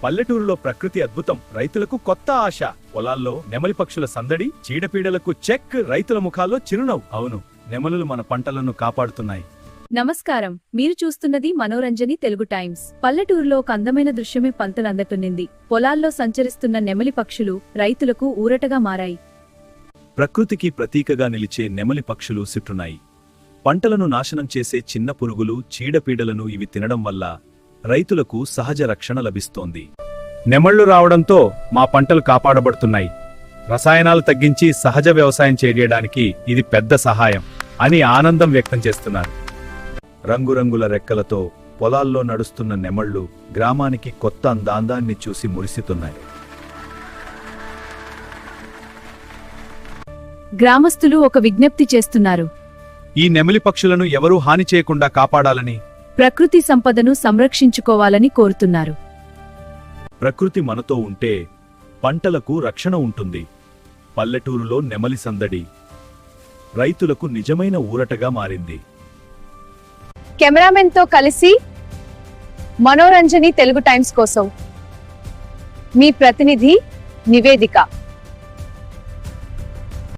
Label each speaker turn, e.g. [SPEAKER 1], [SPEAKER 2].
[SPEAKER 1] పల్లెటూరులో ప్రకృతి అద్భుతం, రైతులకు కొత్త ఆశ. పొలాల్లో నెమలి పక్షుల సందడి, చీడపీడలకు చెక్, రైతుల ముఖాల్లో చిరునవ్వు. అవును, నెమలులు మన పంటలను కాపాడుతున్నాయి.
[SPEAKER 2] నమస్కారం, మీరు చూస్తున్నది మనోరంజని తెలుగు టైమ్స్. పల్లెటూరులో ఒక అందమైన దృశ్యమే పంతలందటునింది. పొలాల్లో సంచరిస్తున్న నెమలి పక్షులు రైతులకు ఊరటగా మారాయి.
[SPEAKER 1] ప్రకృతికి ప్రతీకగా నిలిచే నెమలి పక్షులు సిట్టున్నాయి. పంటలను నాశనం చేసే చిన్న పురుగులు, చీడపీడలను ఇవి తినడం వల్ల రైతులకు సహజ రక్షణ లభిస్తోంది. నెమళ్లు రావడంతో మా పంటలు కాపాడబడుతున్నాయి. రసాయనాలు తగ్గించి సహజ వ్యవసాయం చేయడానికి ఇది పెద్ద సహాయం అని ఆనందం వ్యక్తం చేస్తున్నారు. రంగురంగుల రెక్కలతో పొలాల్లో నడుస్తున్న నెమళ్లు గ్రామానికి కొత్త అందాన్ని చూసి మురిసితున్నాయి.
[SPEAKER 2] గ్రామస్తులు ఒక విజ్ఞప్తి చేస్తున్నారు.
[SPEAKER 1] ఈ నెమలి పక్షులను ఎవరూ హాని చేయకుండా కాపాడాలని,
[SPEAKER 2] ప్రకృతి సంపదను సంరక్షించుకోవాలని కోరుతున్నారు.
[SPEAKER 1] ప్రకృతి మనతో ఉంటే పంటలకు రక్షణ ఉంటుంది. పల్లెటూరులో నెమలి సందడి రైతులకు నిజమైన ఊరటగా మారింది.
[SPEAKER 3] కెమెరామెన్ తో కలిసి మనోరంజని తెలుగు టైమ్స్ కోసం మీ ప్రతినిధి నివేదిక.